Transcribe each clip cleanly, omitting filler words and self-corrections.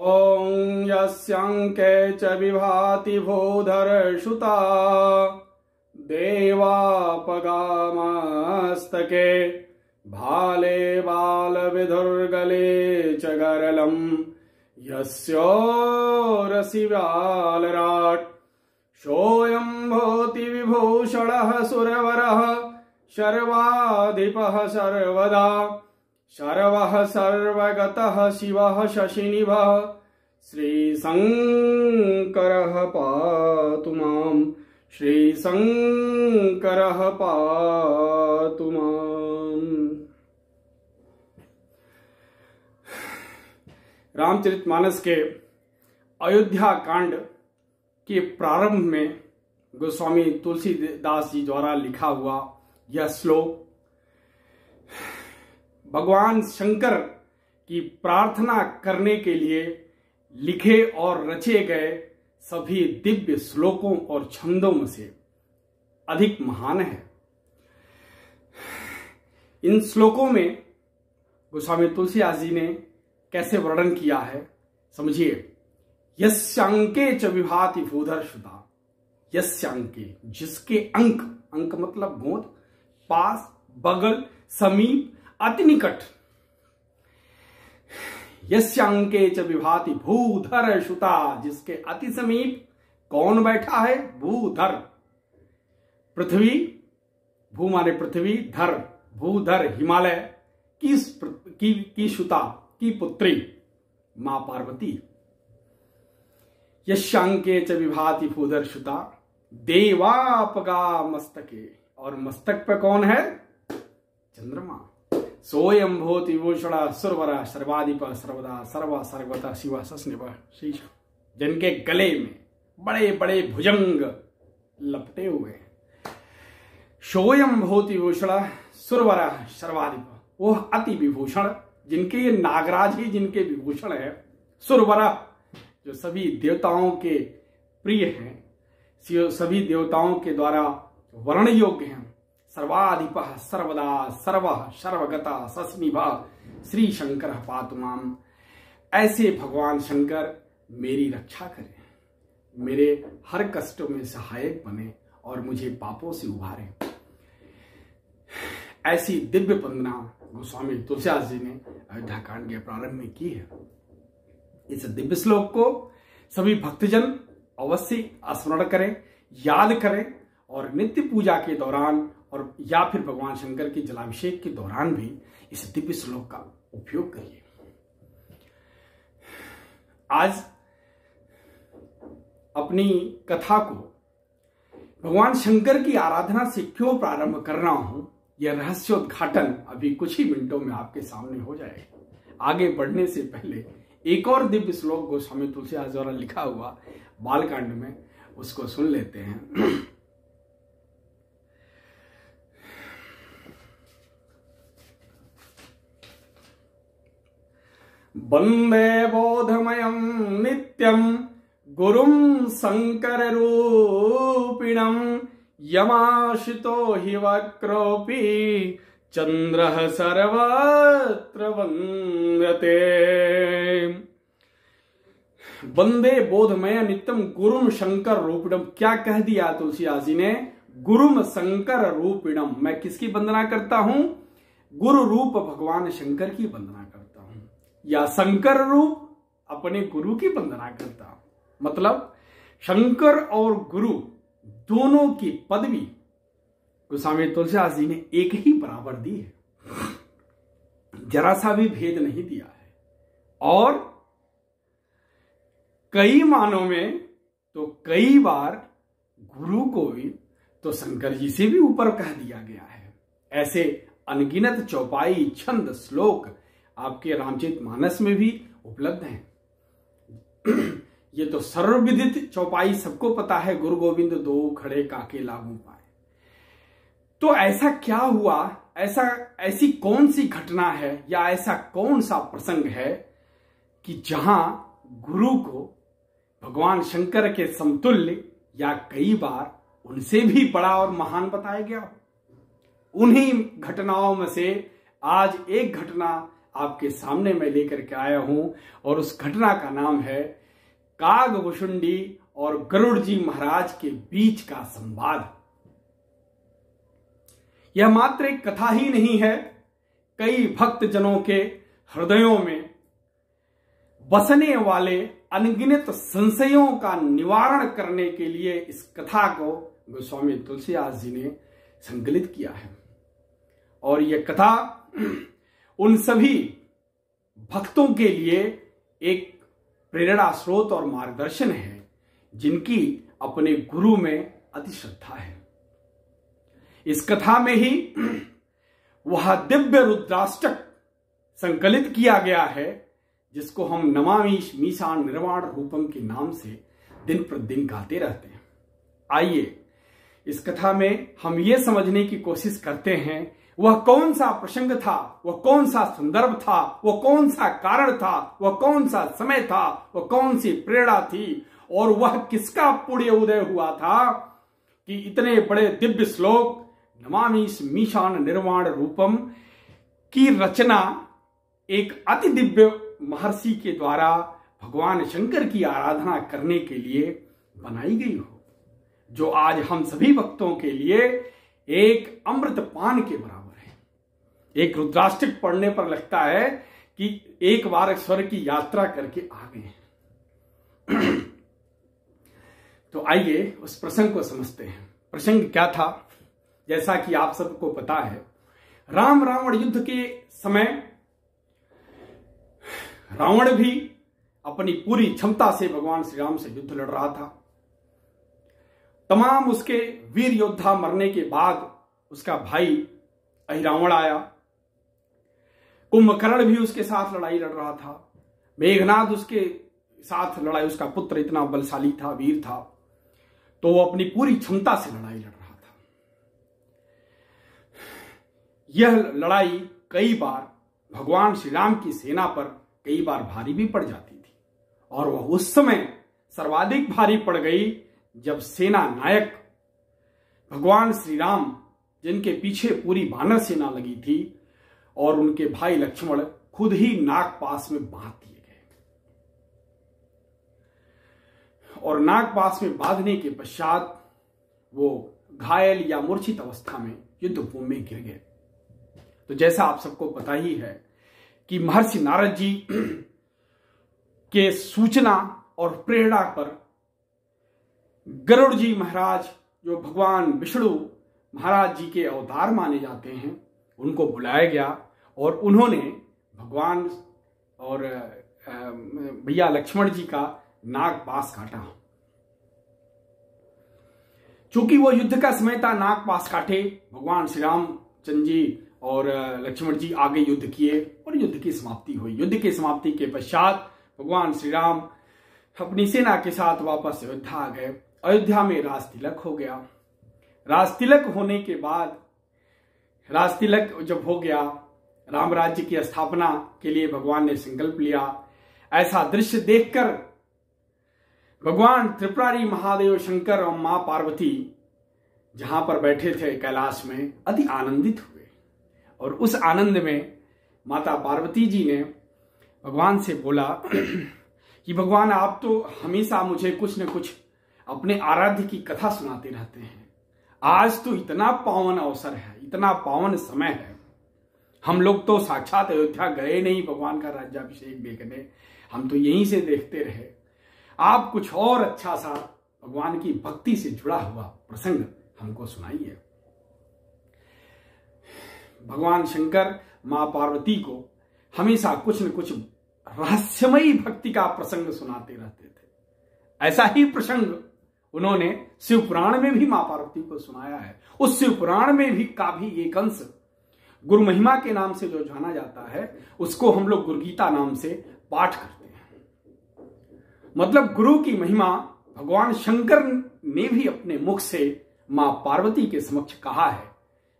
ॐ यस्यांके च विभाति भूधरसुता देवापगामस्तके भाले बालविधुर्गले च गरलम् यस्योरसि बालराट् सोऽयं भूति विभूषणः सुरवरः सर्वाधिपः सर्वदा सर्वः सर्वगतः शिवः शशिनिभः श्रीशङ्करः पातु माम् श्रीशङ्करः पातु माम्। रामचरितमानस के अयोध्या कांड के प्रारंभ में गोस्वामी तुलसीदास जी द्वारा लिखा हुआ यह श्लोक भगवान शंकर की प्रार्थना करने के लिए लिखे और रचे गए सभी दिव्य श्लोकों और छंदों में से अधिक महान है। इन श्लोकों में गोस्वामी तुलसीदास जी ने कैसे वर्णन किया है समझिए। यस्यांके च विभाति भूधरसुता, यस्यांके जिसके अंक, अंक मतलब गोद, पास, बगल, समीप, अति निकट। यस्यांके च विभाति भूधरसुता, जिसके अति समीप कौन बैठा है? भूधर, पृथ्वी, भू माने पृथ्वी, धर भूधर, हिमालय की सुता की पुत्री मां पार्वती। यस्यांके च विभाति भूधरसुता देवापगा मस्तके, और मस्तक पे कौन है? चंद्रमा। सोयम भूति विभूषण सुरवरा सर्वाधिप सर्वदा सर्वा सर्वता शिवा सस्निभ शीश, जिनके गले में बड़े बड़े भुजंग लपटे हुए हैं। सोयम भूति विभूषण सुरवरा सर्वाधिप, वह अति विभूषण, जिनके ये नागराज ही जिनके विभूषण है। सुरवरा जो सभी देवताओं के प्रिय हैं, सभी देवताओं के द्वारा वर्ण योग्य हैं। सर्वाधिप सर्वदा सर्व सर्वगता सस्निभा श्री शंकर पातु माम, ऐसे भगवान शंकर मेरी रक्षा करें, मेरे हर कष्टों में सहायक बने और मुझे पापों से उबारे। ऐसी दिव्य वंदना गोस्वामी तुलसीदास जी ने अयोध्या कांड के प्रारंभ में की है। इस दिव्य श्लोक को सभी भक्तजन अवश्य स्मरण करें, याद करें और नित्य पूजा के दौरान और या फिर भगवान शंकर के जलाभिषेक के दौरान भी इस दिव्य श्लोक का उपयोग करिए। आज अपनी कथा को भगवान शंकर की आराधना से क्यों प्रारंभ कर रहा हूं, यह रहस्योद्घाटन अभी कुछ ही मिनटों में आपके सामने हो जाएगा। आगे बढ़ने से पहले एक और दिव्य श्लोक गोस्वामी तुलसीदास द्वारा लिखा हुआ बालकांड में, उसको सुन लेते हैं। वंदे बोधमयं नित्यं गुरुं शंकर रूपिणं यमाश्रितो हि वक्रोऽपि चंद्रः सर्वत्र वंदते। वंदे बोधमय नित्यम गुरुम शंकर रूपिणम, क्या कह दिया तुलसीदास जी ने? गुरुम शंकर रूपिणम, मैं किसकी वंदना करता हूं? गुरु रूप भगवान शंकर की वंदना करता हूं, या शंकर रूप अपने गुरु की वंदना करता हूं। मतलब शंकर और गुरु दोनों की पदवी गोस्वामी तुलसीदास जी ने एक ही बराबर दी है, जरा सा भी भेद नहीं दिया है। और कई मानों में तो कई बार गुरु को भी तो शंकर जी से भी ऊपर कह दिया गया है। ऐसे अनगिनत चौपाई, छंद, श्लोक आपके रामचरितमानस में भी उपलब्ध हैं। ये तो सर्वविदित चौपाई सबको पता है, गुरु गोविंद दो खड़े काके लागू पाए। तो ऐसा क्या हुआ, ऐसी कौन सी घटना है या ऐसा कौन सा प्रसंग है कि जहां गुरु को भगवान शंकर के समतुल्य या कई बार उनसे भी बड़ा और महान बताया गया? उन्हीं घटनाओं में से आज एक घटना आपके सामने मैं लेकर के आया हूं और उस घटना का नाम है कागभुशुंडी और गरुड़ जी महाराज के बीच का संवाद। यह मात्र एक कथा ही नहीं है, कई भक्त जनों के हृदयों में बसने वाले अनगिनत संशयों का निवारण करने के लिए इस कथा को गोस्वामी तुलसीदास जी ने संकलित किया है। और यह कथा उन सभी भक्तों के लिए एक प्रेरणा स्रोत और मार्गदर्शन है जिनकी अपने गुरु में अति श्रद्धा है। इस कथा में ही वह दिव्य रुद्राष्टक संकलित किया गया है जिसको हम नमामि मीशान निर्वाण रूपम के नाम से दिन प्रतिदिन गाते रहते हैं। आइए इस कथा में हम ये समझने की कोशिश करते हैं वह कौन सा प्रसंग था, वह कौन सा संदर्भ था, वह कौन सा कारण था, वह कौन सा समय था, वह कौन सी प्रेरणा थी और वह किसका पुण्य उदय हुआ था कि इतने बड़े दिव्य श्लोक नमामि मीशान निर्वाण रूपम की रचना एक अति दिव्य महर्षि के द्वारा भगवान शंकर की आराधना करने के लिए बनाई गई हो, जो आज हम सभी भक्तों के लिए एक अमृत पान के बराबर है। एक रुद्राष्टक पढ़ने पर लगता है कि एक बार स्वर्ग की यात्रा करके आ गए हैं। तो आइए उस प्रसंग को समझते हैं। प्रसंग क्या था? जैसा कि आप सबको पता है, राम रावण युद्ध के समय रावण भी अपनी पूरी क्षमता से भगवान श्री राम से युद्ध लड़ रहा था। तमाम उसके वीर योद्धा मरने के बाद उसका भाई अहिरावण आया। कुंभकर्ण भी उसके साथ लड़ाई लड़ रहा था। मेघनाद उसके साथ लड़ाई, उसका पुत्र इतना बलशाली था, वीर था, तो वो अपनी पूरी क्षमता से लड़ाई लड़ रहा था। यह लड़ाई कई बार भगवान श्री राम की सेना पर कई बार भारी भी पड़ जाती थी और वह उस समय सर्वाधिक भारी पड़ गई जब सेना नायक भगवान श्री राम, जिनके पीछे पूरी वानर सेना लगी थी, और उनके भाई लक्ष्मण खुद ही नागपाश में बांध दिए गए। और नागपाश में बांधने के पश्चात वो घायल या मूर्छित अवस्था में युद्ध भूमि में गिर गए। तो जैसा आप सबको पता ही है कि महर्षि नारद जी के सूचना और प्रेरणा पर गरुड़ जी महाराज, जो भगवान विष्णु महाराज जी के अवतार माने जाते हैं, उनको बुलाया गया और उन्होंने भगवान और भैया लक्ष्मण जी का नागपाश काटा। चूंकि वो युद्ध का समय था, नागपाश काटे, भगवान श्री रामचंद्र जी और लक्ष्मण जी आगे युद्ध किए और युद्ध की समाप्ति हुई। युद्ध की समाप्ति के पश्चात भगवान श्री राम अपनी सेना के साथ वापस अयोध्या आ गए। अयोध्या में राज तिलक हो गया। राज तिलक होने के बाद, राज तिलक जब हो गया, राम राज्य की स्थापना के लिए भगवान ने संकल्प लिया। ऐसा दृश्य देखकर भगवान त्रिपुरारी महादेव शंकर और मां पार्वती जहां पर बैठे थे कैलाश में, अति आनंदित हुए। और उस आनंद में माता पार्वती जी ने भगवान से बोला कि भगवान, आप तो हमेशा मुझे कुछ न कुछ अपने आराध्य की कथा सुनाते रहते हैं। आज तो इतना पावन अवसर है, इतना पावन समय है, हम लोग तो साक्षात अयोध्या गए नहीं भगवान का राज्याभिषेक देखने, हम तो यहीं से देखते रहे। आप कुछ और अच्छा सा भगवान की भक्ति से जुड़ा हुआ प्रसंग हमको सुनाइए। भगवान शंकर मां पार्वती को हमेशा कुछ न कुछ रहस्यमयी भक्ति का प्रसंग सुनाते रहते थे। ऐसा ही प्रसंग उन्होंने शिव पुराण में भी मां पार्वती को सुनाया है। उस शिव पुराण में भी का भी एक अंश गुरु महिमा के नाम से जो जाना जाता है, उसको हम लोग गुरु गीता नाम से पाठ करते हैं। मतलब गुरु की महिमा भगवान शंकर ने भी अपने मुख से मां पार्वती के समक्ष कहा है।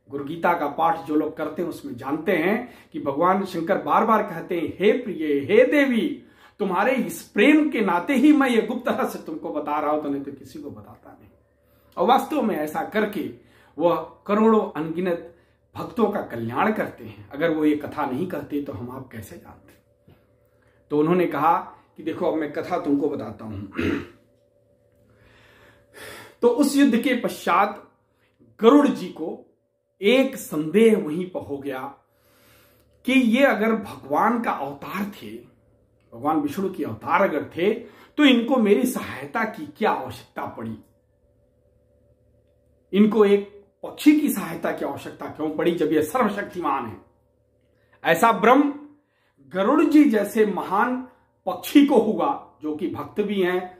गुरु गीता का पाठ जो लोग करते हैं उसमें जानते हैं कि भगवान शंकर बार बार कहते हैं, हे प्रिय, हे देवी, तुम्हारे इस प्रेम के नाते ही मैं ये गुप्त रहस्य तुमको बता रहा हूं, तो नहीं तो किसी को बताता नहीं। और वास्तव में ऐसा करके वह करोड़ों अनगिनत भक्तों का कल्याण करते हैं। अगर वो ये कथा नहीं कहते तो हम आप कैसे जानते। तो उन्होंने कहा कि देखो अब मैं कथा तुमको बताता हूं। तो उस युद्ध के पश्चात गरुड़ जी को एक संदेह वहीं पर हो गया कि ये अगर भगवान का अवतार थे, भगवान विष्णु की अवतार अगर थे, तो इनको मेरी सहायता की क्या आवश्यकता पड़ी, इनको एक पक्षी की सहायता की आवश्यकता क्यों पड़ी जब ये सर्वशक्तिमान है। ऐसा भ्रम गरुड़ जी जैसे महान पक्षी को हुआ, जो कि भक्त भी हैं,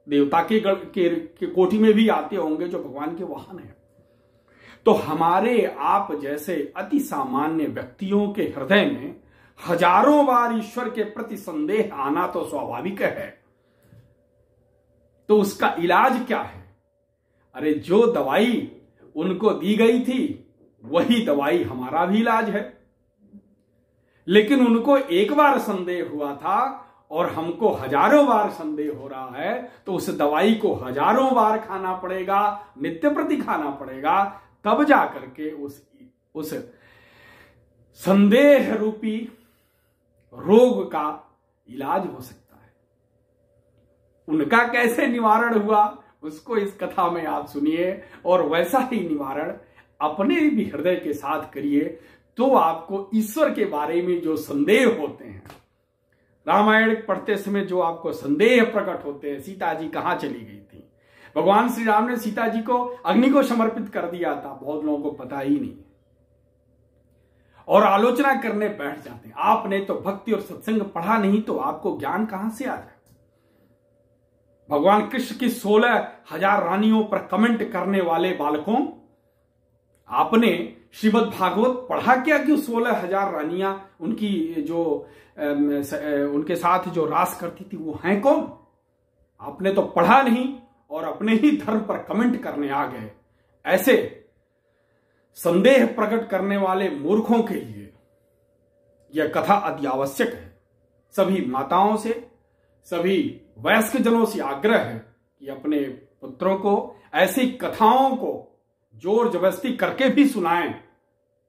देवता के कोटि में भी आते होंगे, जो भगवान के वाहन हैं। तो हमारे आप जैसे अति सामान्य व्यक्तियों के हृदय में हजारों बार ईश्वर के प्रति संदेह आना तो स्वाभाविक है। तो उसका इलाज क्या है? अरे जो दवाई उनको दी गई थी वही दवाई हमारा भी इलाज है। लेकिन उनको एक बार संदेह हुआ था और हमको हजारों बार संदेह हो रहा है, तो उस दवाई को हजारों बार खाना पड़ेगा, नित्य प्रति खाना पड़ेगा, तब जाकर के उस संदेह रूपी रोग का इलाज हो सकता है। उनका कैसे निवारण हुआ उसको इस कथा में आप सुनिए, और वैसा ही निवारण अपने भी हृदय के साथ करिए, तो आपको ईश्वर के बारे में जो संदेह होते हैं, रामायण पढ़ते समय जो आपको संदेह प्रकट होते हैं, सीता जी कहां चली गई थी, भगवान श्री राम ने सीता जी को अग्नि को समर्पित कर दिया था, बहुत लोगों को पता ही नहीं, और आलोचना करने बैठ जाते हैं। आपने तो भक्ति और सत्संग पढ़ा नहीं, तो आपको ज्ञान कहां से आ जाए। भगवान कृष्ण की 16,000 रानियों पर कमेंट करने वाले बालकों, आपने श्रीमद् भागवत पढ़ा क्या कि 16,000 रानियां उनकी जो उनके साथ जो रास करती थी वो हैं कौन? आपने तो पढ़ा नहीं और अपने ही धर्म पर कमेंट करने आ गए। ऐसे संदेह प्रकट करने वाले मूर्खों के लिए यह कथा अति आवश्यक है। सभी माताओं से, सभी वयस्क जनों से आग्रह है कि अपने पुत्रों को ऐसी कथाओं को जोर जबरदस्ती करके भी सुनाएं,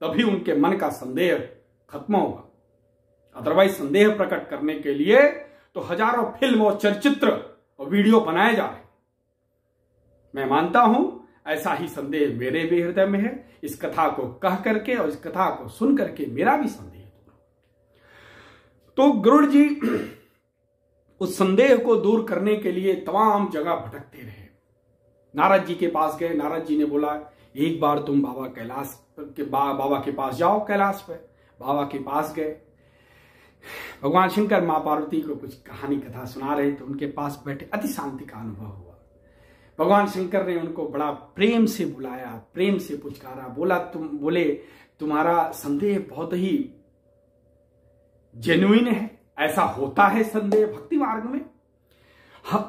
तभी उनके मन का संदेह खत्म होगा। अदरवाइज संदेह प्रकट करने के लिए तो हजारों फिल्म और चलचित्र और वीडियो बनाए जा रहे। मैं मानता हूं ऐसा ही संदेह मेरे भी हृदय में है। इस कथा को कह करके और इस कथा को सुन करके मेरा भी संदेह दूर हो। तो गरुड़ जी उस संदेह को दूर करने के लिए तमाम जगह भटकते रहे। नारद जी के पास गए। नारद जी ने बोला एक बार तुम बाबा के पास जाओ कैलाश पे। बाबा के पास गए। भगवान शंकर मां पार्वती को कुछ कहानी कथा सुना रहे थे, उनके पास बैठे अति शांति का अनुभव हुआ। भगवान शंकर ने उनको बड़ा प्रेम से बुलाया, प्रेम से पुचकारा, बोले तुम्हारा संदेह बहुत ही जेन्युइन है। ऐसा होता है संदेह भक्ति मार्ग में।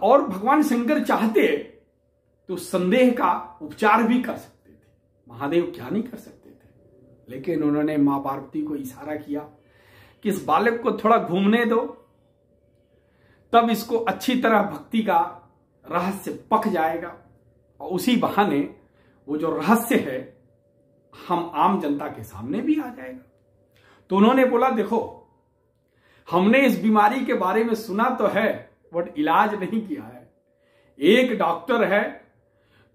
और भगवान शंकर चाहते तो संदेह का उपचार भी कर सकते थे, महादेव क्या नहीं कर सकते थे। लेकिन उन्होंने मां पार्वती को इशारा किया कि इस बालक को थोड़ा घूमने दो, तब इसको अच्छी तरह भक्ति का रहस्य पक जाएगा, और उसी बहाने वो जो रहस्य है हम आम जनता के सामने भी आ जाएगा। तो उन्होंने बोला देखो, हमने इस बीमारी के बारे में सुना तो है बट इलाज नहीं किया है। एक डॉक्टर है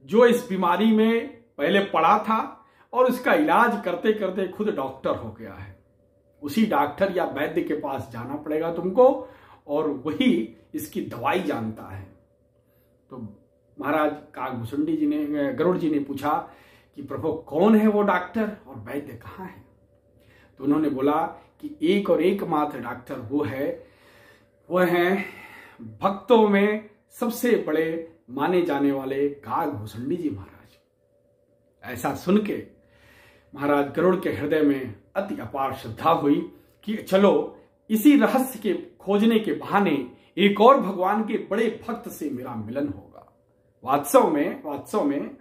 जो इस बीमारी में पहले पढ़ा था और उसका इलाज करते करते खुद डॉक्टर हो गया है। उसी डॉक्टर या वैद्य के पास जाना पड़ेगा तुमको, और वही इसकी दवाई जानता है। तो महाराज काकभूषुंडी जी ने, गरुड़ जी ने पूछा कि प्रभु कौन है वो डॉक्टर और वैद्य कहाँ है? तो उन्होंने बोला कि एक और एकमात्र डॉक्टर वो है भक्तों में सबसे बड़े माने जाने वाले काकभूषुंडी जी महाराज। ऐसा सुन के महाराज गरुड़ के हृदय में अति अपार श्रद्धा हुई कि चलो इसी रहस्य के खोजने के बहाने एक और भगवान के बड़े भक्त से मेरा मिलन होगा। वास्तव में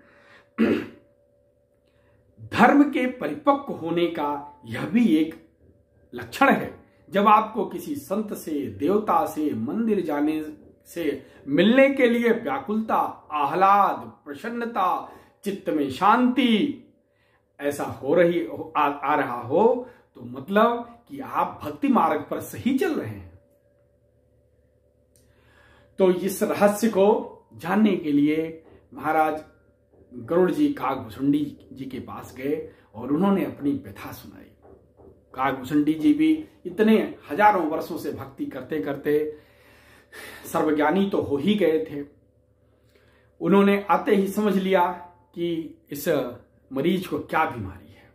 धर्म के परिपक्व होने का यह भी एक लक्षण है। जब आपको किसी संत से, देवता से, मंदिर जाने से मिलने के लिए व्याकुलता, आह्लाद, प्रसन्नता, चित्त में शांति, ऐसा आ रहा हो तो मतलब कि आप भक्ति मार्ग पर सही चल रहे हैं। तो इस रहस्य को जानने के लिए महाराज गरुड़ जी काकभुसुंडी जी के पास गए और उन्होंने अपनी व्यथा सुनाई। काकभुसुंडी जी भी इतने हजारों वर्षों से भक्ति करते करते सर्वज्ञानी तो हो ही गए थे। उन्होंने आते ही समझ लिया कि इस मरीज को क्या बीमारी है।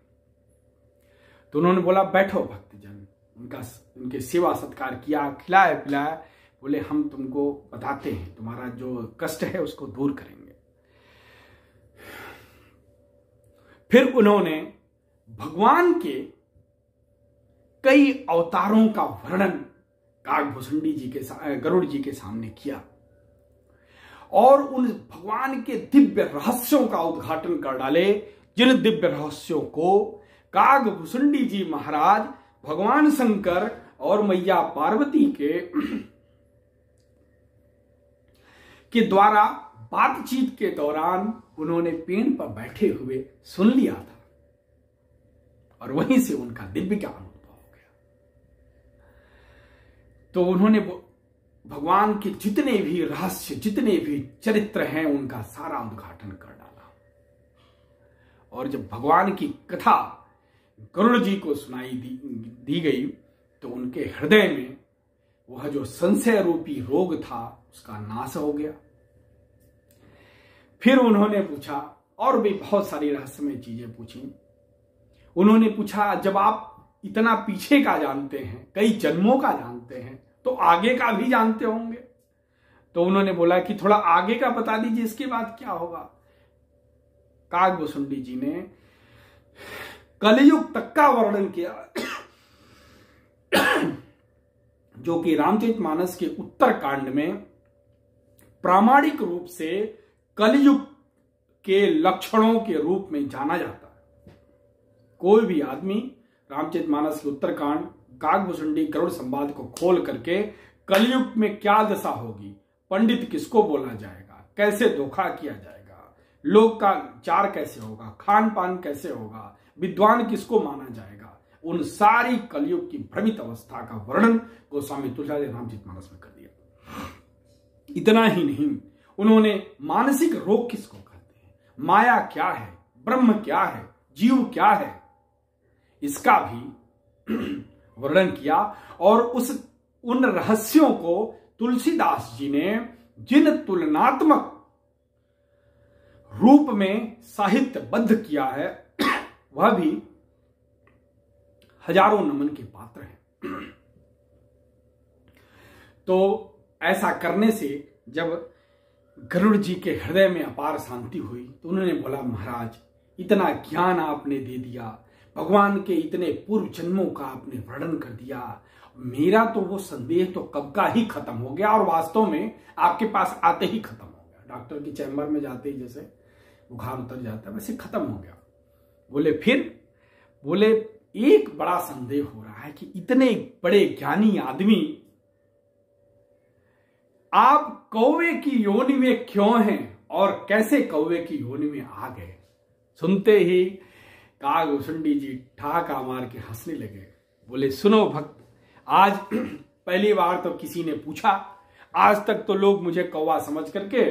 तो उन्होंने बोला बैठो भक्तजन, उनके सेवा सत्कार किया, खिलाया पिलाया। बोले हम तुमको बताते हैं, तुम्हारा जो कष्ट है उसको दूर करेंगे। फिर उन्होंने भगवान के कई अवतारों का वर्णन काकभुसुंडी जी के गरुड़ जी के सामने किया और उन भगवान के दिव्य रहस्यों का उद्घाटन कर डाले, जिन दिव्य रहस्यों को काकभुसुंडी जी महाराज भगवान शंकर और मैया पार्वती के द्वारा बातचीत के दौरान उन्होंने पेड़ पर बैठे हुए सुन लिया था और वहीं से उनका दिव्य ज्ञान अनुभव हो गया। तो उन्होंने भगवान के जितने भी रहस्य, जितने भी चरित्र हैं, उनका सारा उद्घाटन कर डाला। और जब भगवान की कथा गरुड़ जी को सुनाई दी गई तो उनके हृदय में वह जो संशय रूपी रोग था उसका नाश हो गया। फिर उन्होंने पूछा और भी बहुत सारी रहस्यमय चीजें पूछी। उन्होंने पूछा जब आप इतना पीछे का जानते हैं, कई जन्मों का जानते हैं, तो आगे का भी जानते होंगे। तो उन्होंने बोला कि थोड़ा आगे का बता दीजिए, इसके बाद क्या होगा। काकभुसुंडी जी ने कलयुग तक का वर्णन किया जो कि रामचरितमानस के उत्तर कांड में प्रामाणिक रूप से कलयुग के लक्षणों के रूप में जाना जाता है। कोई भी आदमी रामचरितमानस के उत्तरकांड काकभुसुंडी गरुड़ संवाद को खोल करके कलयुग में क्या दशा होगी, पंडित किसको बोला जाएगा, कैसे धोखा किया जाएगा, लोग का चार कैसे होगा, खान पान कैसे होगा, विद्वान किसको माना जाएगा, उन सारी कलयुग की भ्रमित अवस्था का वर्णन गोस्वामी तुलसीदास ने रामचरितमानस में कर दिया। इतना ही नहीं, उन्होंने मानसिक रोग किसको कहते हैं, माया क्या है, ब्रह्म क्या है, जीव क्या है, इसका भी वर्णन किया। और उन रहस्यों को तुलसीदास जी ने जिन तुलनात्मक रूप में साहित्यबद्ध किया है वह भी हजारों नमन के पात्र हैं। तो ऐसा करने से जब गरुड़ जी के हृदय में अपार शांति हुई तो उन्होंने बोला महाराज इतना ज्ञान आपने दे दिया, भगवान के इतने पूर्व जन्मों का आपने वर्णन कर दिया, मेरा तो वो संदेह तो कब का ही खत्म हो गया और वास्तव में आपके पास आते ही खत्म हो गया। डॉक्टर के चैम्बर में जाते ही जैसे बुखार उतर जाता है वैसे खत्म हो गया। बोले फिर, बोले एक बड़ा संदेह हो रहा है कि इतने बड़े ज्ञानी आदमी आप कौवे की योनि में क्यों हैं और कैसे कौवे की योनि में आ गए। सुनते ही काकभुसुंडी जी ठहाका मार के हंसने लगे। बोले सुनो भक्त, आज पहली बार तो किसी ने पूछा, आज तक तो लोग मुझे कौवा समझ करके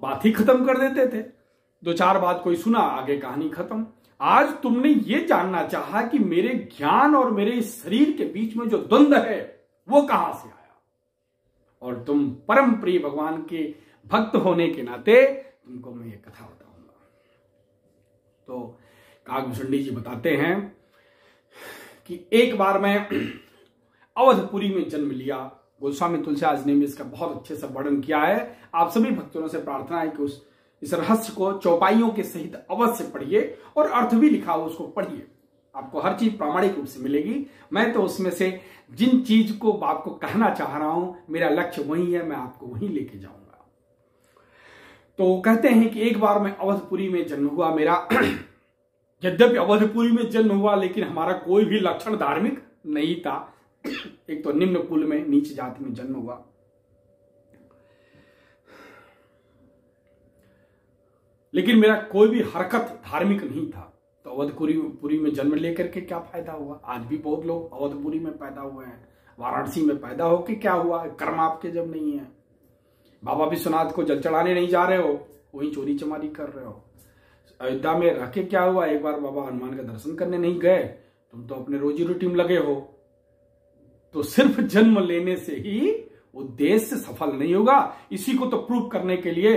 बात ही खत्म कर देते थे, दो चार बात कोई सुना आगे कहानी खत्म। आज तुमने ये जानना चाहा कि मेरे ज्ञान और मेरे इस शरीर के बीच में जो द्वंद्व है वो कहां से आया, और तुम परम प्रिय भगवान के भक्त होने के नाते तुमको मैं ये कथा बताऊंगा। तो काकभुसुंडी जी बताते हैं कि एक बार मैं अवधपुरी में जन्म लिया। गोस्वामी तुलसीदास ने भी इसका बहुत अच्छे से वर्णन किया है। आप सभी भक्तों से प्रार्थना है कि इस रहस्य को चौपाइयों के सहित अवश्य पढ़िए और अर्थ भी लिखा हो उसको पढ़िए, आपको हर चीज प्रामाणिक रूप से मिलेगी। मैं तो उसमें से जिन चीज को आपको कहना चाह रहा हूं मेरा लक्ष्य वही है, मैं आपको वहीं लेके जाऊंगा। तो कहते हैं कि एक बार मैं अवधपुरी में जन्म हुआ मेरा। यद्यपि अवधपुरी में जन्म हुआ लेकिन हमारा कोई भी लक्षण धार्मिक नहीं था। एक तो निम्न कुल में नीच जाति में जन्म हुआ। लेकिन मेरा कोई भी हरकत धार्मिक नहीं था। तो अवधपुरी में जन्म लेकर के क्या फायदा हुआ? आज भी बहुत लोग अवधपुरी में पैदा हुए हैं, वाराणसी में पैदा होके क्या हुआ? कर्म आपके जब नहीं है। बाबा विश्वनाथ को जल चढ़ाने नहीं जा रहे हो, वहीं चोरी चमारी कर रहे हो। अयोध्या में रह के क्या हुआ? एक बार बाबा हनुमान का दर्शन करने नहीं गए, तुम तो अपने रोजी रोटी में लगे हो। तो सिर्फ जन्म लेने से ही उद्देश्य सफल नहीं होगा। इसी को तो प्रूव करने के लिए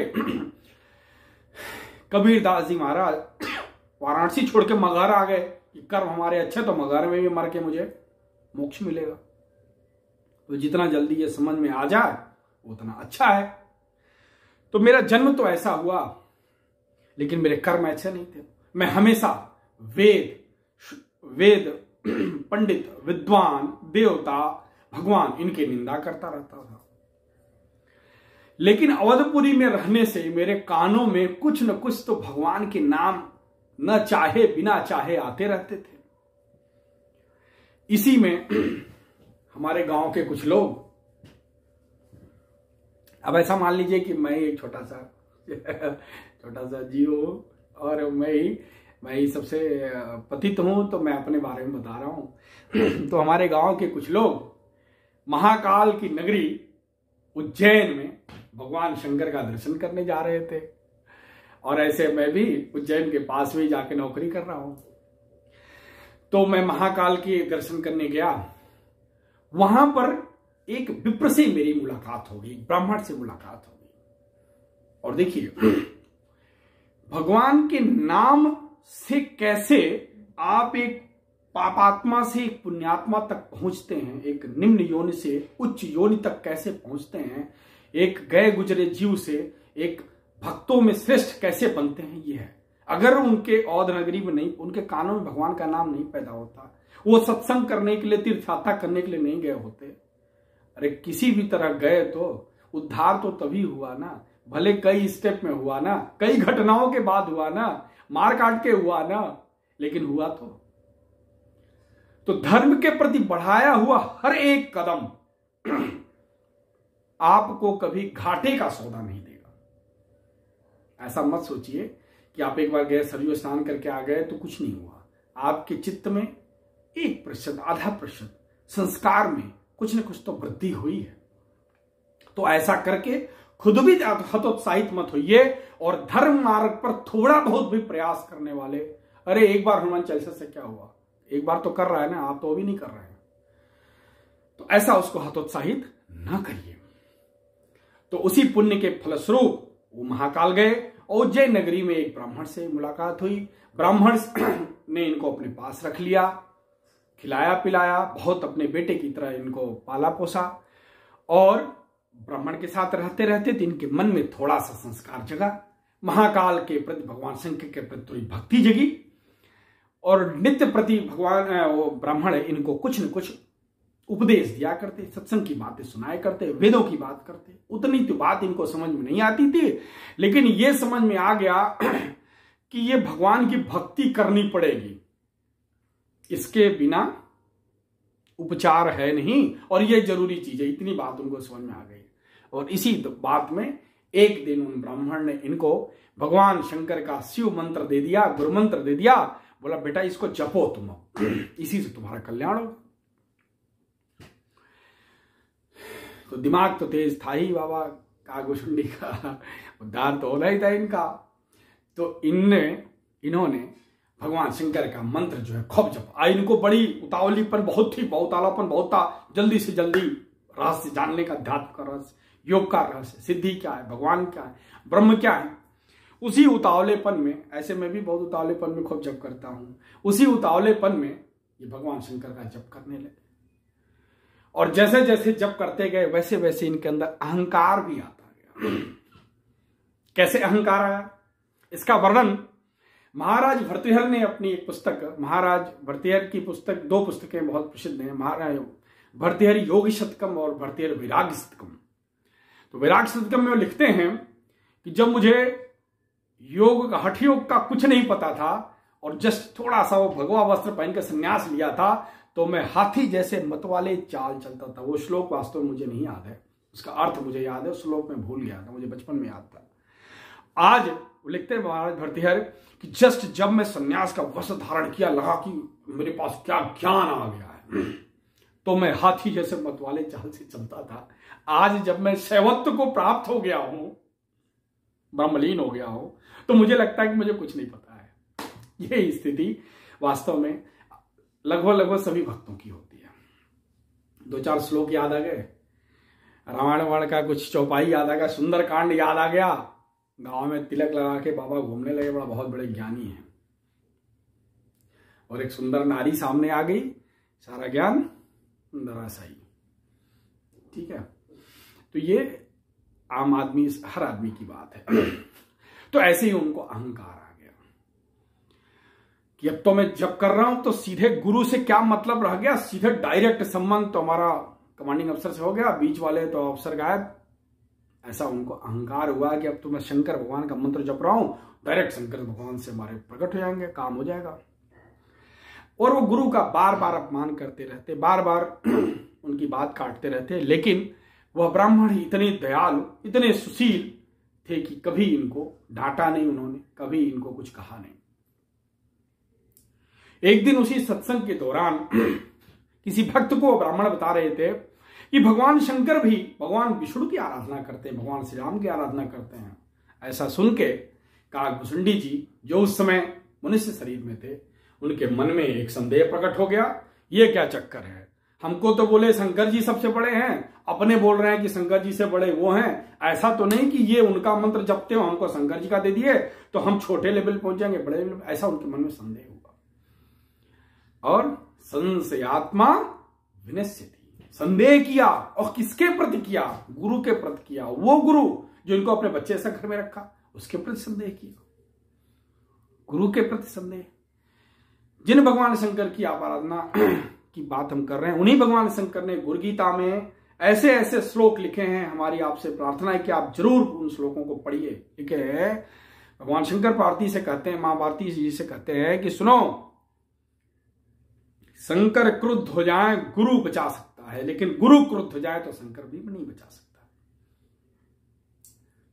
कबीरदास जी महाराज वाराणसी छोड़ के मगहर आ गए कि कर्म हमारे अच्छे, तो मगहर में भी मर के मुझे मोक्ष मिलेगा। तो जितना जल्दी ये समझ में आ जाए उतना अच्छा है। तो मेरा जन्म तो ऐसा हुआ, लेकिन मेरे कर्म ऐसे नहीं थे। मैं हमेशा वेद पंडित, विद्वान, देवता, भगवान, इनकी निंदा करता रहता था। लेकिन अवधपुरी में रहने से मेरे कानों में कुछ न कुछ तो भगवान के नाम न चाहे बिना चाहे आते रहते थे। इसी में हमारे गांव के कुछ लोग, अब ऐसा मान लीजिए कि मैं एक छोटा सा जीव हूं और मैं ही सबसे पतित हूं, तो मैं अपने बारे में बता रहा हूं। तो हमारे गांव के कुछ लोग महाकाल की नगरी उज्जैन में भगवान शंकर का दर्शन करने जा रहे थे, और ऐसे मैं भी उज्जैन के पास में जाके नौकरी कर रहा हूं। तो मैं महाकाल के दर्शन करने गया। वहां पर एक विप्र से मेरी मुलाकात हो गई, ब्राह्मण से मुलाकात हो गई। और देखिए, भगवान के नाम से कैसे आप एक पापात्मा से एक पुण्यात्मा तक पहुंचते हैं, एक निम्न योनि से उच्च योनि तक कैसे पहुंचते हैं, एक गए गुजरे जीव से एक भक्तों में श्रेष्ठ कैसे बनते हैं, ये है। अगर उनके औध नगरी में नहीं, उनके कानों में भगवान का नाम नहीं पैदा होता, वो सत्संग करने के लिए, तीर्थ यात्रा करने के लिए नहीं गए होते, अरे किसी भी तरह गए तो उद्धार तो तभी हुआ ना, भले कई स्टेप में हुआ ना, कई घटनाओं के बाद हुआ ना, मार काट के हुआ ना, लेकिन हुआ तो धर्म के प्रति बढ़ाया हुआ हर एक कदम आपको कभी घाटे का सौदा नहीं देगा। ऐसा मत सोचिए कि आप एक बार गए, सरयू स्नान करके आ गए तो कुछ नहीं हुआ। आपके चित्त में 1%, आधा % संस्कार में कुछ न कुछ तो वृद्धि हुई है। तो ऐसा करके खुद भी हतोत्साहित मत होइए, और धर्म मार्ग पर थोड़ा बहुत भी प्रयास करने वाले, अरे एक बार हनुमान चालीसा से क्या हुआ, एक बार तो कर रहा है ना, आप तो भी नहीं कर रहे हैं, तो ऐसा उसको हतोत्साहित ना करिए। तो उसी पुण्य के फलस्वरूप वो महाकाल गए, और उज्जैन नगरी में एक ब्राह्मण से मुलाकात हुई। ब्राह्मण ने इनको अपने पास रख लिया, खिलाया पिलाया, बहुत अपने बेटे की तरह इनको पाला पोसा, और ब्राह्मण के साथ रहते रहते इनके मन में थोड़ा सा संस्कार जगा, महाकाल के प्रति, भगवान शंकर के प्रति थोड़ी भक्ति जगी, और नित्य प्रति भगवान वो ब्राह्मण इनको कुछ न कुछ उपदेश दिया करते, सत्संग की बातें सुनाया करते, वेदों की बात करते। उतनी तो बात इनको समझ में नहीं आती थी, लेकिन ये समझ में आ गया कि ये भगवान की भक्ति करनी पड़ेगी, इसके बिना उपचार है नहीं, और ये जरूरी चीज है। इतनी बात उनको समझ में आ गई। और इसी बात में एक दिन उन ब्राह्मण ने इनको भगवान शंकर का शिव मंत्र दे दिया, गुरु मंत्र दे दिया, बोला बेटा इसको जपो तुम, इसी से तुम्हारा कल्याण हो। तो दिमाग तो तेज था ही बाबा कागुशुंडी का, उद्धार तो होना ही था इनका। तो इन्होंने भगवान शंकर का मंत्र जो है खूब जपा। इनको बड़ी उतावलीपन बहुत थी, बहुतालापन बहुत था, जल्दी से जल्दी रहस्य जानने का, अध्यात्म का रहस्य, योग का रहस्य, सिद्धि क्या है, भगवान क्या है, ब्रह्म क्या है। उसी उतावलेपन में, ऐसे मैं भी बहुत उतावलेपन में खूब जप करता हूं, उसी उतावलेपन में ये भगवान शंकर का जप करने लगे। और जैसे जैसे जप करते गए वैसे वैसे इनके अंदर अहंकार भी आता गया। कैसे अहंकार आया, इसका वर्णन महाराज भर्तृहरि ने अपनी एक पुस्तक, महाराज भर्तृहरि की पुस्तक, 2 पुस्तकें बहुत प्रसिद्ध हैं, महाराज भर्तृहरि योग शतकम और भर्तृहरि वैराग्य शतकम। तो वैराग्य शतकम में वो लिखते हैं कि जब मुझे योग का, हठ योग का कुछ नहीं पता था, और जस्ट थोड़ा सा वो भगवा वस्त्र पहन कर संन्यास लिया था, तो मैं हाथी जैसे मतवाले चाल चलता था। वो श्लोक वास्तव में मुझे नहीं याद है, उसका अर्थ मुझे याद है, श्लोक में भूल गया था, मुझे बचपन में याद था। आज वो लिखते हैं महाराज भर्तृहरि कि जस्ट जब मैं सन्यास का वस्त्र धारण किया, लगा कि मेरे पास क्या ज्ञान आ गया है, तो मैं हाथी जैसे मतवाले चाल से चलता था। आज जब मैं शैवत्व को प्राप्त हो गया हूं, ब्रह्मलीन हो गया हूं, तो मुझे लगता है कि मुझे कुछ नहीं पता है। यही स्थिति वास्तव में लगभग सभी भक्तों की होती है। 2-4 श्लोक याद आ गए, रामायण का कुछ चौपाई याद आ गया, सुंदरकांड याद आ गया, गांव में तिलक लगा के बाबा घूमने लगे, बड़ा बहुत बड़े ज्ञानी हैं, और एक सुंदर नारी सामने आ गई, सारा ज्ञान धराशायी। ठीक है, तो ये आम आदमी, हर आदमी की बात है। तो ऐसे ही उनको अहंकार आ गया कि अब तो मैं जब कर रहा हूं तो सीधे गुरु से क्या मतलब रह गया, सीधे डायरेक्ट संबंध तो हमारा कमांडिंग अफसर से हो गया, बीच वाले तो अफसर गायब। ऐसा उनको अहंकार हुआ कि अब तो मैं शंकर भगवान का मंत्र जप रहा हूं, डायरेक्ट शंकर भगवान से हमारे प्रकट हो जाएंगे, काम हो जाएगा। और वो गुरु का बार बार अपमान करते रहते, बार बार उनकी बात काटते रहते, लेकिन वह ब्राह्मण ही इतने दयालु, इतने सुशील थे कि कभी इनको डांटा नहीं उन्होंने, कभी इनको कुछ कहा नहीं। एक दिन उसी सत्संग के दौरान किसी भक्त को ब्राह्मण बता रहे थे कि भगवान शंकर भी भगवान विष्णु की आराधना करते हैं, भगवान श्री राम की आराधना करते हैं। ऐसा सुन के काकभूषुंडी जी, जो उस समय मनुष्य शरीर में थे, उनके मन में एक संदेह प्रकट हो गया, ये क्या चक्कर है, हमको तो बोले शंकर जी सबसे बड़े हैं, अपने बोल रहे हैं कि शंकर जी से बड़े वो हैं, ऐसा तो नहीं कि ये उनका मंत्र जपते हो, हमको शंकर जी का दे दिए तो हम छोटे लेवल पहुंच जाएंगे, बड़े लेवल। ऐसा उनके मन में संदेह हुआ। और संशयात्मा विनश्यति, संदेह किया, और किसके प्रति किया, गुरु के प्रति किया। वो गुरु जो इनको अपने बच्चे से घर में रखा, उसके प्रति संदेह किया, गुरु के प्रति संदेह। जिन भगवान शंकर की आराधना की बात हम कर रहे हैं, उन्हीं भगवान शंकर ने गुरु गीता में ऐसे ऐसे श्लोक लिखे हैं। हमारी आपसे प्रार्थना है कि आप जरूर उन श्लोकों को पढ़िए। लिखे हैं भगवान शंकर पार्वती से कहते हैं, मां पार्वती जी से कहते हैं कि सुनो, शंकर क्रुद्ध हो जाए गुरु बचा सकता है, लेकिन गुरु क्रुद्ध हो जाए तो शंकर भी नहीं बचा सकता।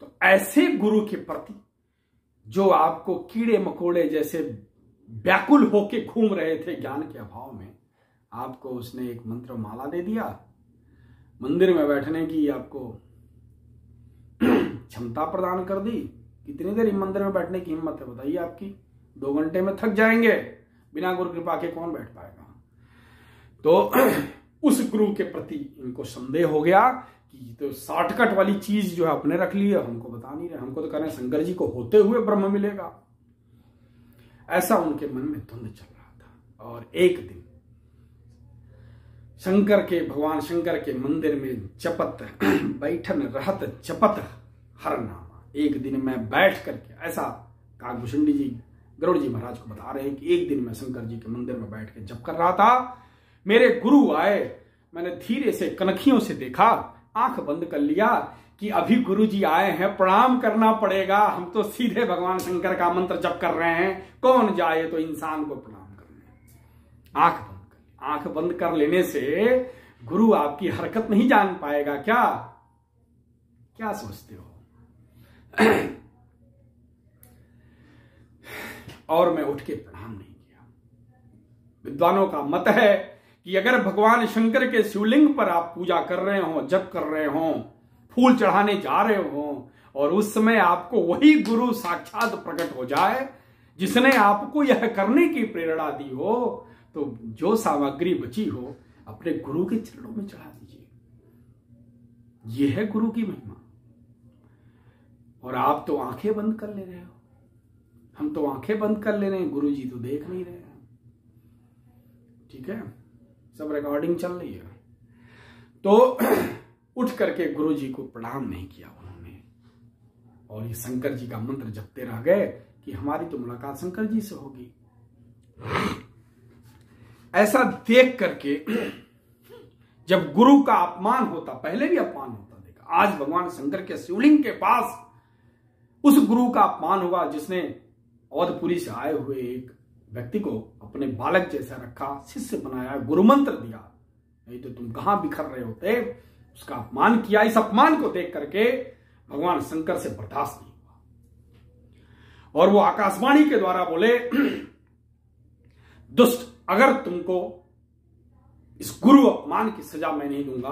तो ऐसे गुरु के प्रति जो आपको कीड़े मकोड़े जैसे व्याकुल होके घूम रहे थे ज्ञान के अभाव में, आपको उसने एक मंत्र माला दे दिया, मंदिर में बैठने की आपको क्षमता प्रदान कर दी। कितनी देर मंदिर में बैठने की हिम्मत है बताइए आपकी? 2 घंटे में थक जाएंगे, बिना गुरु कृपा के कौन बैठ पाएगा। तो उस गुरु के प्रति इनको संदेह हो गया कि तो शॉर्टकट वाली चीज जो है अपने रख ली है, हमको बता नहीं रहे, हमको तो कह रहे हैं शंकर जी को होते हुए ब्रह्म मिलेगा। ऐसा उनके मन में धुंध चल रहा था। और एक दिन भगवान शंकर के मंदिर में जपत बैठन रहत जपत हर नामा, एक दिन मैं बैठ करके, ऐसा काकभूषुंडी जी गरुड़ जी महाराज को बता रहे हैं कि एक दिन मैं शंकर जी के मंदिर में बैठ के जप कर रहा था, मेरे गुरु आए, मैंने धीरे से कनखियों से देखा, आंख बंद कर लिया कि अभी गुरु जी आए हैं, प्रणाम करना पड़ेगा, हम तो सीधे भगवान शंकर का मंत्र जप कर रहे हैं, कौन जाए तो इंसान को प्रणाम करने। आंख बंद कर लेने से गुरु आपकी हरकत नहीं जान पाएगा क्या? क्या सोचते हो? और मैं उठ के प्रणाम नहीं किया। विद्वानों का मत है कि अगर भगवान शंकर के शिवलिंग पर आप पूजा कर रहे हो, जप कर रहे हो, फूल चढ़ाने जा रहे हो, और उस समय आपको वही गुरु साक्षात प्रकट हो जाए जिसने आपको यह करने की प्रेरणा दी हो, तो जो सामग्री बची हो अपने गुरु के चरणों में चढ़ा दीजिए। यह है गुरु की महिमा। और आप तो आंखें बंद कर ले रहे हो, हम तो आंखें बंद कर ले रहे हैं, गुरु जी तो देख नहीं रहे हैं। ठीक है, सब रिकॉर्डिंग चल रही है। तो उठ करके गुरु जी को प्रणाम नहीं किया उन्होंने, और ये शंकर जी का मंत्र जपते रह गए कि हमारी तो मुलाकात शंकर जी से होगी। ऐसा देख करके जब गुरु का अपमान होता, पहले भी अपमान होता देखा, आज भगवान शंकर के शिवलिंग के पास उस गुरु का अपमान हुआ जिसने अवधपुरी से आए हुए एक व्यक्ति को अपने बालक जैसा रखा, शिष्य बनाया, गुरु मंत्र दिया, नहीं तो तुम कहां बिखर रहे होते। उसका अपमान किया। इस अपमान को देख करके भगवान शंकर से बर्दाश्त नहीं हुआ। और वो आकाशवाणी के द्वारा बोले, दुष्ट, अगर तुमको इस गुरु अपमान की सजा मैं नहीं दूंगा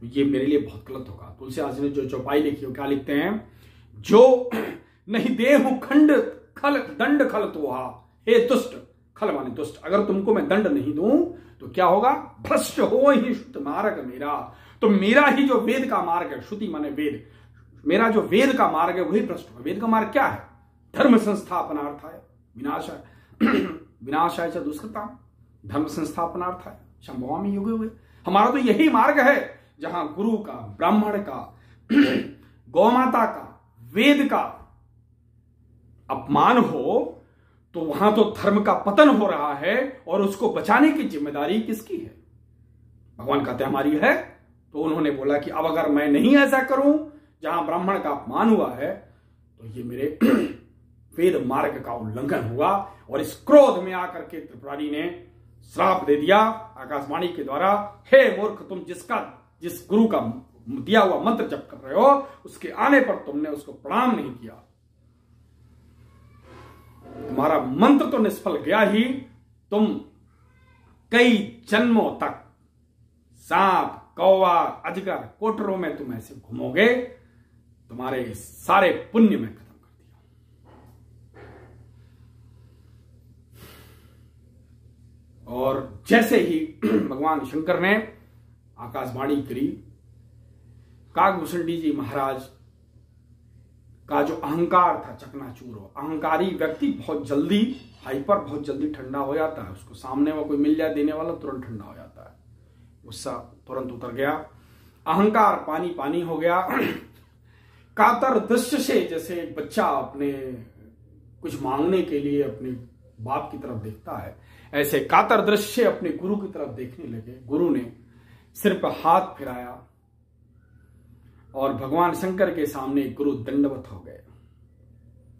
तो ये मेरे लिए बहुत गलत होगा। तुलसीदास ने जो चौपाई लिखी हो, क्या लिखते हैं, जो नहीं देहु खंड खल दंड खल तो हे दुष्ट, खल माने दुष्ट, अगर तुमको मैं दंड नहीं दूं तो क्या होगा, भ्रष्ट हो ही श्रुत मार्ग मेरा, तो मेरा ही जो वेद का मार्ग है, श्रुति माने वेद, मेरा जो वेद का मार्ग है वही भ्रष्ट होगा। वेद का मार्ग क्या है, धर्म संस्थापनार्थाय विनाशाय विनाशाय च दुष्कृताम, धर्म संस्थापनार्थाय संभवामि युगे युगे। हमारा तो यही मार्ग है जहां गुरु का, ब्राह्मण का, गौमाता का, वेद का अपमान हो तो वहां तो धर्म का पतन हो रहा है, और उसको बचाने की जिम्मेदारी किसकी है, भगवान कहते हमारी है। तो उन्होंने बोला कि अब अगर मैं नहीं ऐसा करूं जहां ब्राह्मण का अपमान हुआ है तो ये मेरे वेद मार्ग का उल्लंघन हुआ। और इस क्रोध में आकर के त्रिपुरारी ने श्राप दे दिया आकाशवाणी के द्वारा, हे मूर्ख, तुम जिस गुरु का दिया हुआ मंत्र जप कर रहे हो उसके आने पर तुमने उसको प्रणाम नहीं किया, तुम्हारा मंत्र तो निष्फल गया ही, तुम कई जन्मों तक सांप, कौवा, अजगर, कोटरों में तुम ऐसे घूमोगे, तुम्हारे सारे पुण्य में खत्म कर दिया। और जैसे ही भगवान शंकर ने आकाशवाणी करी, काकभूषणी जी महाराज का जो अहंकार था चकनाचूर हो। अहंकारी व्यक्ति बहुत जल्दी हाइपर, बहुत जल्दी ठंडा हो जाता है, उसको सामने में कोई मिल जाए देने वाला तुरंत ठंडा हो जाता है, गुस्सा तुरंत उतर गया, अहंकार पानी पानी हो गया। कातर दृश्य से, जैसे एक बच्चा अपने कुछ मांगने के लिए अपने बाप की तरफ देखता है, ऐसे कातर दृश्य से अपने गुरु की तरफ देखने लगे। गुरु ने सिर पर हाथ फिराया और भगवान शंकर के सामने गुरु दंडवत हो गए,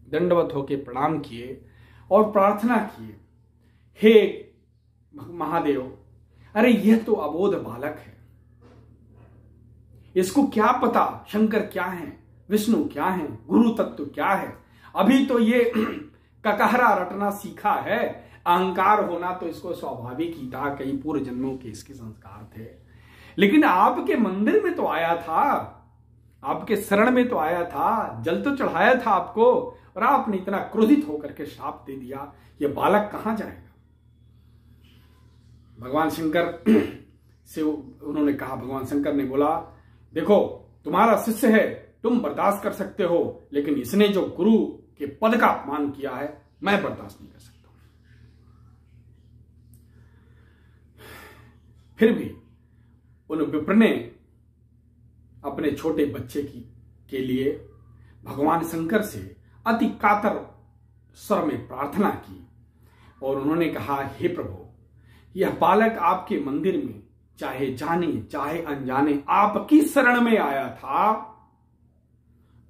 दंडवत होकर प्रणाम किए और प्रार्थना किए, हे महादेव, अरे यह तो अबोध बालक है, इसको क्या पता शंकर क्या है, विष्णु क्या है, गुरु तत्व क्या है, अभी तो ये ककहरा रटना सीखा है, अहंकार होना तो इसको स्वाभाविक ही था, कई पूर्व जन्मों के इसके संस्कार थे, लेकिन आपके मंदिर में तो आया था, आपके शरण में तो आया था, जल तो चढ़ाया था आपको, और आपने इतना क्रोधित होकर के श्राप दे दिया, ये बालक कहां जाएगा। भगवान शंकर से उन्होंने कहा, भगवान शंकर ने बोला, देखो तुम्हारा शिष्य है, तुम बर्दाश्त कर सकते हो, लेकिन इसने जो गुरु के पद का अपमान किया है मैं बर्दाश्त नहीं कर सकता। फिर भी उन विप्र ने अपने छोटे बच्चे के लिए भगवान शंकर से अति कातर स्वर में प्रार्थना की और उन्होंने कहा, हे प्रभु, यह बालक आपके मंदिर में चाहे जाने चाहे अनजाने आपकी शरण में आया था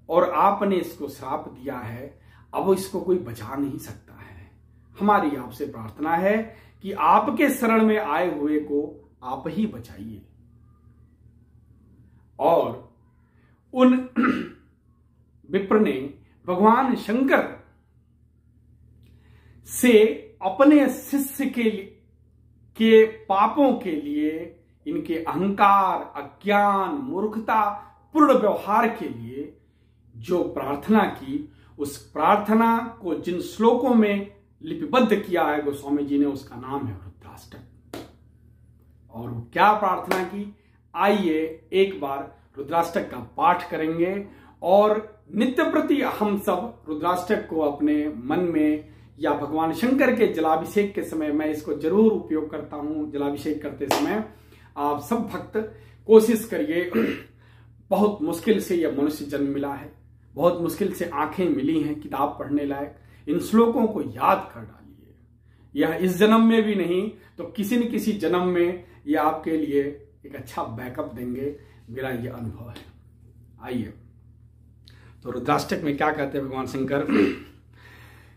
और आपने इसको श्राप दिया है, अब इसको कोई बचा नहीं सकता है। हमारी आपसे प्रार्थना है कि आपके शरण में आए हुए को आप ही बचाइए। और उन विप्र ने भगवान शंकर से अपने शिष्य के पापों के लिए, इनके अहंकार, अज्ञान, मूर्खता पूर्ण व्यवहार के लिए जो प्रार्थना की, उस प्रार्थना को जिन श्लोकों में लिपिबद्ध किया है गोस्वामी जी ने, उसका नाम है रुद्राष्टक। और वो क्या प्रार्थना की, आइए एक बार रुद्राष्टक का पाठ करेंगे और नित्य प्रति हम सब रुद्राष्टक को अपने मन में या भगवान शंकर के जलाभिषेक के समय, मैं इसको जरूर उपयोग करता हूं जलाभिषेक करते समय, आप सब भक्त कोशिश करिए। बहुत मुश्किल से यह मनुष्य जन्म मिला है, बहुत मुश्किल से आंखें मिली हैं किताब पढ़ने लायक, इन श्लोकों को याद कर डालिए। यह इस जन्म में भी नहीं तो किसी न किसी जन्म में यह आपके लिए एक अच्छा बैकअप देंगे, मेरा यह अनुभव है। आइए, तो रुद्राष्टक में क्या कहते हैं भगवान शंकर,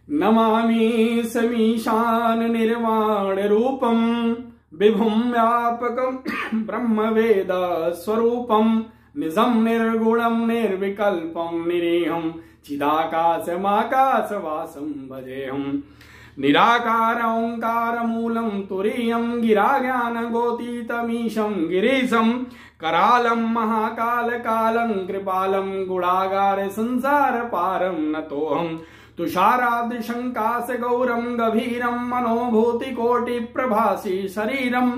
नमामि समीशान निर्वाण रूपम विभुम व्यापकम ब्रह्म वेद स्वरूपम निजम निर्गुणम निर्विकल्पम निरीहम चिदाकाशमाकाशवासं भजेऽहम् निराकार ओंकार मूलं तुरीयं गिरा ज्ञान गोतीतमीशं गिरीशं करालं महाकाल कालं कृपालं गुणागार संसार पारं नतोऽहं तुषाराद्रिशङ्कास गौरं गभीरं मनोभूति कोटि प्रभासी शरीरं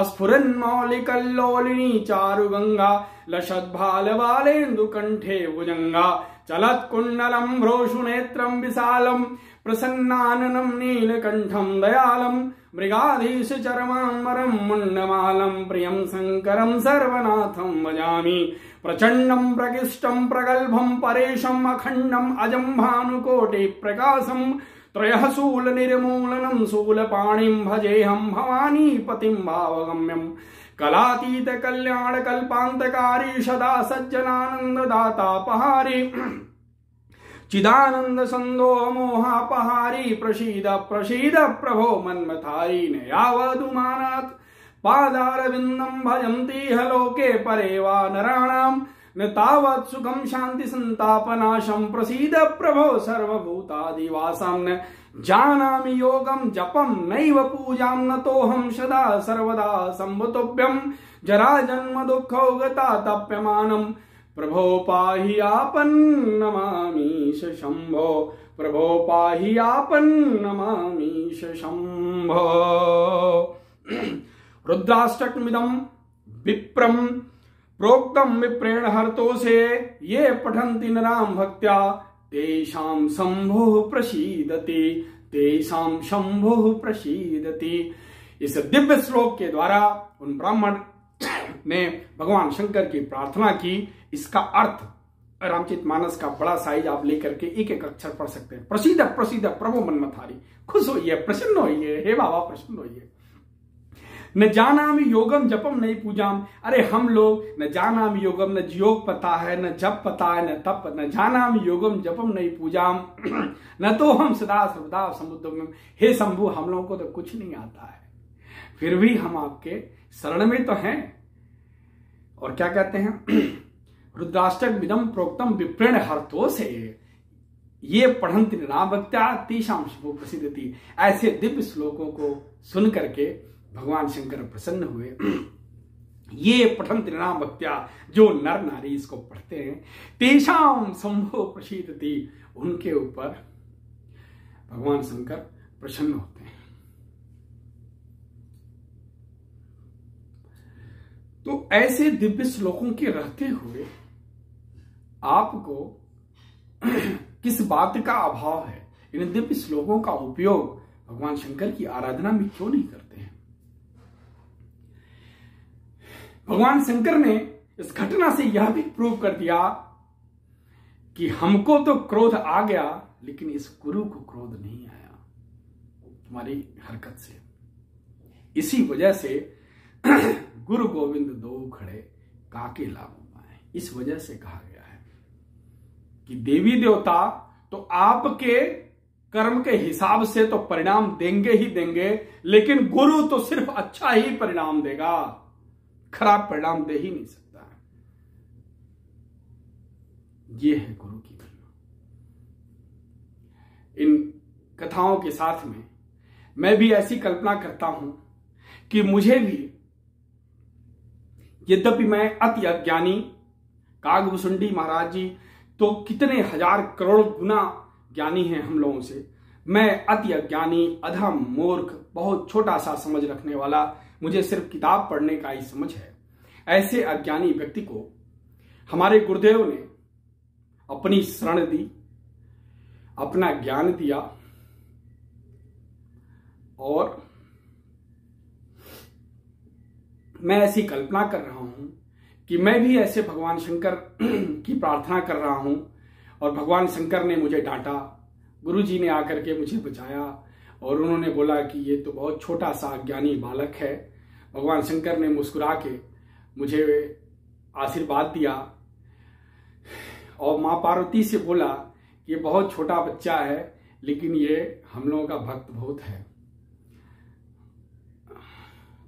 स्फुरन्मौलिकल्लोलिनी चारुगंगा लसद्भालबालेन्दुकण्ठे भुजंगा चलत्कुण्डलं भ्रोषुनेत्रं विशालं प्रसन्नाननं नीलकण्ठं दयालं मृगाधीश चरमाम्बरं मुण्डमालं प्रियं शङ्करं सर्वनाथं भजामि प्रचण्डं प्रकृष्टं प्रगल्भं परेशम् अखण्डम् अजं भानुकोटि प्रकाशं त्रयः शूल निर्मूलनं शूलपाणिं भजेऽहं भवानीपतिं भावगम्यं कलातीत कल्याण कल्पान्तकारी सदा सज्जनानन्ददातापहारी चिदानंद संदो मोहापहारी प्रसीद प्रसीद प्रभो मन्मथारी न यावदुमानात् पादारविन्दं भजन्ति ह लोके परे वा नराणां न तावत् सुखं शान्ति संतापनाशं प्रसीद प्रभो सर्वभूतादिवासं न जानामि योगं जपं नैव पूजां नतोऽहं सदा सर्वदा संभुतोऽभ्यं जरा जन्म दुःखौ गतातप्यमानं प्रभो पाहि आपन्नमामीश शंभो प्रभो पाहि आपन्नमामीश शंभो रुद्राष्टकमिदं विप्रं प्रोक्तं विप्रेण हर्तोषे ये पठन्ति नरां भक्त्या तेषां शंभुः प्रसीदति तेषां शंभुः प्रसीदति। इस दिव्य श्लोक के द्वारा उन ब्राह्मण ने भगवान शंकर की प्रार्थना की। इसका अर्थ रामचरितमानस का बड़ा साइज आप लेकर के एक एक अक्षर पढ़ सकते हैं। प्रसीद प्रसीद प्रभु मन्मथारी, खुश होइए, प्रसन्न होइए, हे बाबा प्रसन्न होइए। न जानामि योगम जपम नहीं पूजाम, अरे हम लोग न जानामि योगम, न योग पता है, न जप पता है, न तप, न जानामि योगम जपम नहीं पूजाम न तो हम सदा सर्वदा समुद्र में। हे शंभु, हम लोगों को तो कुछ नहीं आता है, फिर भी हम आपके शरण में तो हैं। और क्या कहते हैं? रुद्राष्टक विदम प्रोक्तम विप्रेण हर्तोषे ये पढ़ंति नरां भक्त्या तेषां शुभो प्रसिद्धति। ऐसे दिव्य श्लोकों को सुन करके भगवान शंकर प्रसन्न हुए। ये पठंति नरां भक्त्या, जो नर नारी इसको पढ़ते हैं, तेषां शंभो प्रसिद्धति, उनके ऊपर भगवान शंकर प्रसन्न होते हैं। तो ऐसे दिव्य श्लोकों के रहते हुए आपको किस बात का अभाव है? इन दिव्य श्लोकों का उपयोग भगवान शंकर की आराधना में क्यों नहीं करते हैं? भगवान शंकर ने इस घटना से यह भी प्रूव कर दिया कि हमको तो क्रोध आ गया, लेकिन इस गुरु को क्रोध नहीं आया तुम्हारी हरकत से। इसी वजह से गुरु गोविंद दो खड़े काके लागू पाए, इस वजह से कहा गया है कि देवी देवता तो आपके कर्म के हिसाब से तो परिणाम देंगे ही देंगे, लेकिन गुरु तो सिर्फ अच्छा ही परिणाम देगा, खराब परिणाम दे ही नहीं सकता है। ये है गुरु की महिमा। इन कथाओं के साथ में मैं भी ऐसी कल्पना करता हूं कि मुझे भी, यद्यपि मैं अति अज्ञानी, कागभूषुंडी महाराज जी तो कितने हजार करोड़ गुना ज्ञानी हैं हम लोगों से, मैं अति अज्ञानी, अधम, मूर्ख, बहुत छोटा सा समझ रखने वाला, मुझे सिर्फ किताब पढ़ने का ही समझ है। ऐसे अज्ञानी व्यक्ति को हमारे गुरुदेव ने अपनी शरण दी, अपना ज्ञान दिया, और मैं ऐसी कल्पना कर रहा हूं कि मैं भी ऐसे भगवान शंकर की प्रार्थना कर रहा हूं, और भगवान शंकर ने मुझे डांटा, गुरुजी ने आकर के मुझे बचाया, और उन्होंने बोला कि ये तो बहुत छोटा सा अज्ञानी बालक है। भगवान शंकर ने मुस्कुरा के मुझे आशीर्वाद दिया, और माँ पार्वती से बोला ये बहुत छोटा बच्चा है, लेकिन ये हम लोगों का भक्त बहुत है।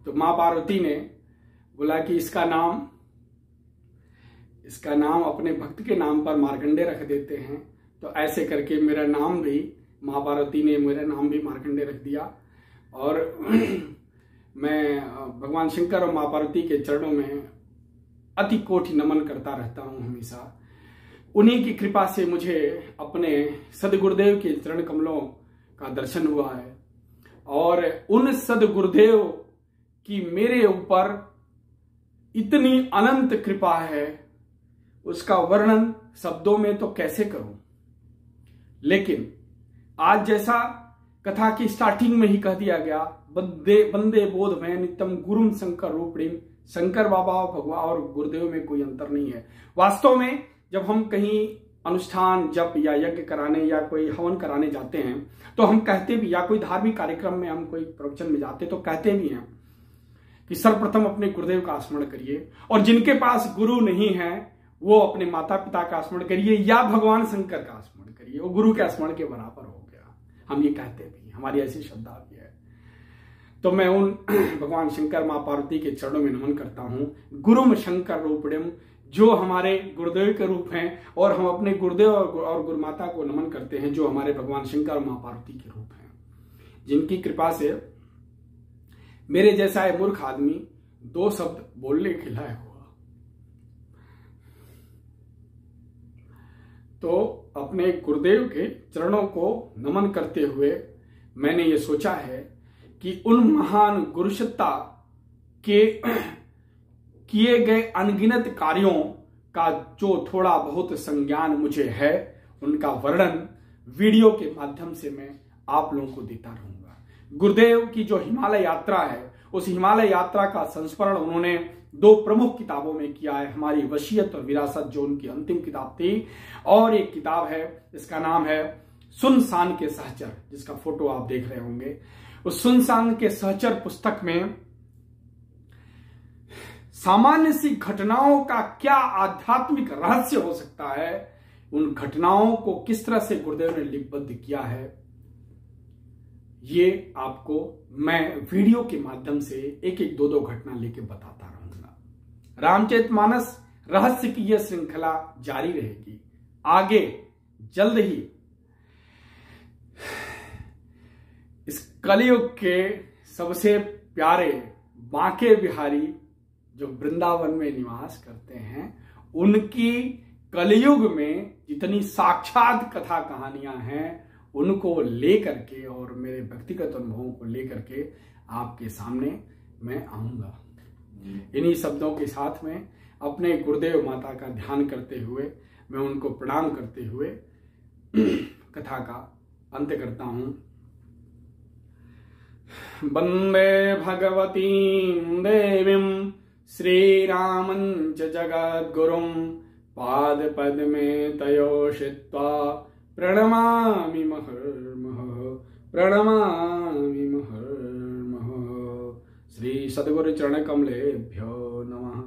तो माँ पार्वती ने बोला कि इसका नाम अपने भक्त के नाम पर मार्कंडे रख देते हैं, तो ऐसे करके मेरा नाम भी माँ पार्वती ने मेरा नाम भी मार्कंडेय रख दिया। और मैं भगवान शंकर और माँ पार्वती के चरणों में अति कोटि नमन करता रहता हूँ हमेशा। उन्हीं की कृपा से मुझे अपने सदगुरुदेव के चरण कमलों का दर्शन हुआ है, और उन सदगुरुदेव की मेरे ऊपर इतनी अनंत कृपा है, उसका वर्णन शब्दों में तो कैसे करूं। लेकिन आज जैसा कथा की स्टार्टिंग में ही कह दिया गया, बंदे बोध में नित्यम गुरुम शंकर रूपिणी, शंकर बाबा भगवान और गुरुदेव में कोई अंतर नहीं है। वास्तव में जब हम कहीं अनुष्ठान जप या यज्ञ कराने या कोई हवन कराने जाते हैं तो हम कहते भी, या कोई धार्मिक कार्यक्रम में हम कोई प्रवचन में जाते तो कहते भी हैं कि सर्वप्रथम अपने गुरुदेव का स्मरण करिए, और जिनके पास गुरु नहीं है वो अपने माता पिता का स्मरण करिए या भगवान शंकर का स्मरण करिए, वो गुरु के स्मरण के बराबर हो गया। हम ये कहते भी, हमारी ऐसी श्रद्धा भी है। तो मैं उन भगवान शंकर माँ पार्वती के चरणों में नमन करता हूँ। गुरुम शंकर रूपिणम, जो हमारे गुरुदेव के रूप हैं, और हम अपने गुरुदेव और गुरुमाता को नमन करते हैं जो हमारे भगवान शंकर और माँ पार्वती के रूप हैं, जिनकी कृपा से मेरे जैसा एक मूर्ख आदमी 2 शब्द बोलने के लायक हुआ। तो अपने गुरुदेव के चरणों को नमन करते हुए मैंने ये सोचा है कि उन महान गुरुसत्ता के किए गए अनगिनत कार्यों का जो थोड़ा बहुत संज्ञान मुझे है, उनका वर्णन वीडियो के माध्यम से मैं आप लोगों को देता रहूंगा। गुरुदेव की जो हिमालय यात्रा है, उस हिमालय यात्रा का संस्मरण उन्होंने 2 प्रमुख किताबों में किया है। हमारी वसीयत और विरासत जो उनकी अंतिम किताब थी, और एक किताब है इसका नाम है सुनसान के सहचर, जिसका फोटो आप देख रहे होंगे। उस सुनसान के सहचर पुस्तक में सामान्य सी घटनाओं का क्या आध्यात्मिक रहस्य हो सकता है, उन घटनाओं को किस तरह से गुरुदेव ने लिपिबद्ध किया है, ये आपको मैं वीडियो के माध्यम से एक 2 घटना लेके बताता रहूंगा। रामचरितमानस रहस्य की यह श्रृंखला जारी रहेगी। आगे जल्द ही इस कलयुग के सबसे प्यारे बांके बिहारी जो वृंदावन में निवास करते हैं, उनकी कलयुग में जितनी साक्षात कथा कहानियां हैं, उनको लेकर के और मेरे व्यक्तिगत अनुभवों को लेकर के आपके सामने मैं आऊंगा। इन्हीं शब्दों के साथ में अपने गुरुदेव माता का ध्यान करते हुए, मैं उनको प्रणाम करते हुए कथा का अंत करता हूं। वंदे भगवतीं देवीं श्रीरामञ्च जगद्गुरुं, पादपद्मे तयोषित्वा प्रणमामि महर्मः, प्रणमामि महर्मः। श्री सद्गुरु चरण कमलेभ्यो नमः।